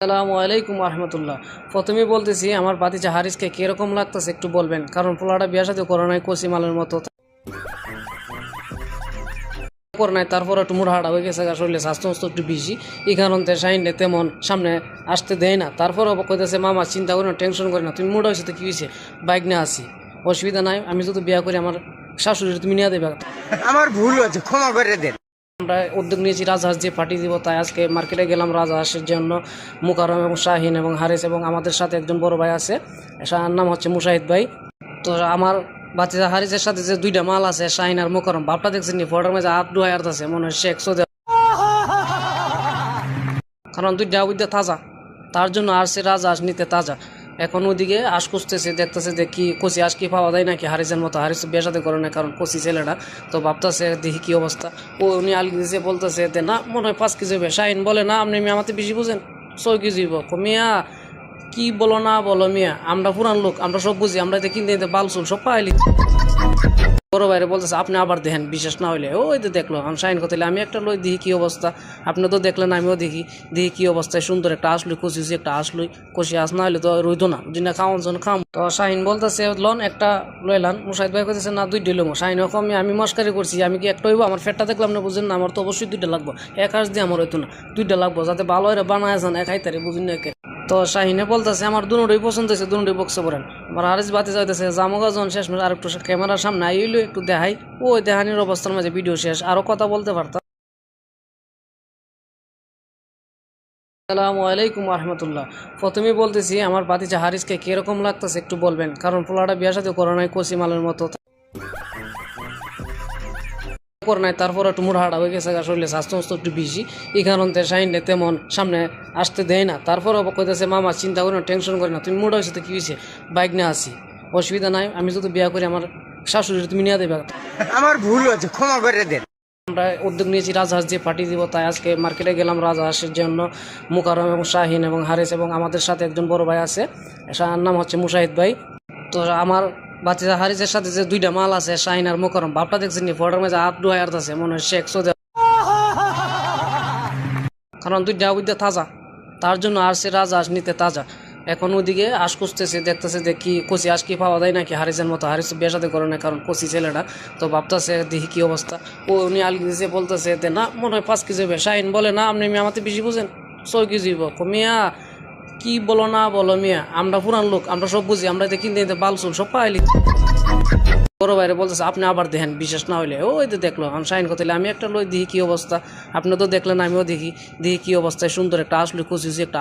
আসসালামু আলাইকুম রহমতুল্লাহ। প্রথমেই বলতেছি আমার ভাতিজা হারিসকে কিরকম লাগতেছে একটু বলবেন, কারণ পোলাটা বিয়ার সাথে করে নাই কচি মালের মতো করে নাই, তারপর একটু মুড়াহাড়া হয়ে গেছে, শরীরে স্বাস্থ্য একটু বেশি, এই কারণে শাহিনে তেমন সামনে আসতে দেয় না। তারপর কইতেছে মামা চিন্তা করি না, টেনশন করি না, তুমি মুড়া হয়েছে তো কী হয়েছে, বাইক নিয়ে আসি, অসুবিধা নাই, আমি যদি বিয়া করি আমার শাশুড়ি তুমি নিয়ে দেবে। আমার ভুল হচ্ছে, ক্ষমা করে দেন। আমরা উদ্যোগ নিয়েছি রাজহাঁস দিয়ে পাঠিয়ে দিব, তাই আজকে মার্কেটে গেলাম রাজহাঁসের জন্য। মুকাররম এবং শাহিন এবং হারিস এবং আমাদের সাথে একজন বড় ভাই আছে, তার নাম হচ্ছে মুশাহিদ ভাই। তো আমার বাচ্চা হারিসের সাথে যে দুইটা মাল আছে শাহিন আর মুকাররম, বাপটা দেখছেন নি ফটোর মাঝে হাত ডুয়াই আছে, মনে হয় শেখ সৌদি, কারণ দুইটা উইদ্যা তাজা, তার জন্য আর সে রাজহাঁস নিতে তাজা। এখন ওদিকে আশ খুঁজতেছে, দেখতেছে যে কি কচি আশ কি পাওয়া যায় নাকি হারিসের মতো। হারিস বিয়ে সাথে করে না, কারণ কচি ছেলেটা, তো ভাবতেছে দেখি কি অবস্থা। উনি আলি দিয়েছে, বলতেছে না মনে হয় 5 কেজি হবে। শাহিন বলে না আপনি মিয়া আমাদের বেশি বুঝেন, 6 কেজি হইব। মিয়া কি বলো না বলো মিয়া, আমরা পুরান লোক, আমরা সব বুঝি, আমরা এতে কিনতে নিতে বালসুল সব পাইলি। বড় বাইরে বলতেছে আপনি আবার দেখেন, বিশেষ না হইলে ওই তো দেখলো। আমি শাহিন কথা আমি একটা লই দেখি কি অবস্থা, আপনি তো দেখলেন আমিও দেখি কি অবস্থায়। সুন্দর একটা আসলই কষি, একটা আসলই কষি আস, না হলে তো রইতো না, যদি না খাওয়ান জন খাম। তো শাহিন বলতেছে লন একটা লইলাম। মুশাহিদ ভাই কইতেছে না 2টা লইব। শাহিন কমে আমি মস্কারি করছি, আমি কি একটা হইব, আমার ফেটটা দেখলাম না বুঝেন না, আমার তো অবশ্যই 2টা লাগবো, এক হাঁস দিয়ে আমার হইতো না, 2টা লাগবো, যাতে ভালো হয়ে বানায় যান এক খাইতারে বুঝুন না। তো শাহিনে বলতেছে আমার দুটোই পছন্দ হয়েছে, দুটোই বক্সে পড়েন। আমার হারিস বাতি যাইতেছে জামগা জন শেষ মেশ, আর একটু ক্যামেরার সামনে আইলো একটু দেখাই, ওই দেহানির অবস্থার মাঝে ভিডিও শেষ, আরো কথা বলতে পারতাম। আসসালামু আলাইকুম রহমতুল্লাহ। প্রথমেই বলতেছি আমার ভাতিজা হারিসকে কিরকম লাগতেছে একটু বলবেন, কারণ পোলাটা বিয়ার সাথে করে নাই কচি মালের মতো করে নাই, তারপর একটু মুড়াহাড়া হয়ে গেছে, শরীরে স্বাস্থ্য একটু বেশি, এই কারণে শাহিনে তেমন সামনে আসতে দেয় না। তারপর কইতেছে মামা চিন্তা করি না, টেনশন করি না, তুমি মুড়া হয়েছে তো কী হয়েছে, বাইক নিয়ে আসি, অসুবিধা নাই, আমি যদি বিয়া করি আমার শাশুড়ি তুমি নিয়ে দেবে। আমার ভুল হচ্ছে, ক্ষমা করে দেন। আমরা উদ্যোগ নিয়েছি রাজহাঁস দিয়ে পাঠিয়ে দিব, তাই আজকে মার্কেটে গেলাম রাজহাঁসের জন্য। মুকাররম এবং শাহিন এবং হারিস এবং আমাদের সাথে একজন বড় ভাই আছে, তার নাম হচ্ছে মুশাহিদ ভাই। তো আমার বাচ্চা হারিসের সাথে যে 2টা মাল আছে শাহিন আর মুকাররম, বাপটা দেখছেন নি ফটোর মাঝে হাত ডুয়াই আছে, মনে হয় শেখ সৌদি, কারণ 2টা উইদ্যা তাজা, তার জন্য আর সে রাজহাঁস নিতে তাজা। এখন ওদিকে আশ খুঁজতেছে, দেখতেছে যে কি কচি আশ কি পাওয়া যায় নাকি হারিসের মতো। হারিস বিয়ে সাথে করে না, কারণ কচি ছেলেটা, তো ভাবতেছে দেখি কি অবস্থা। উনি আলি দিয়েছে, বলতেছে না মনে হয় 5 কেজি হবে। শাহিন বলে না আপনি মিয়া আমাদের বেশি বুঝেন, 6 কেজি হইব। মিয়া কি বলো না বলো মিয়া, আমরা পুরান লোক, আমরা সব বুঝি, আমরা এতে কিনতে নিতে বালসুল সব পাইলি। বড় বাইরে বলতেছে আপনি আবার দেখেন, বিশেষ না হইলে ওই তো দেখলো। আমি শাহিন কথা আমি একটা লই দেখি কি অবস্থা, আপনি তো দেখলেন আমিও দেখি কি অবস্থায়। সুন্দর একটা আসলে কচি একটা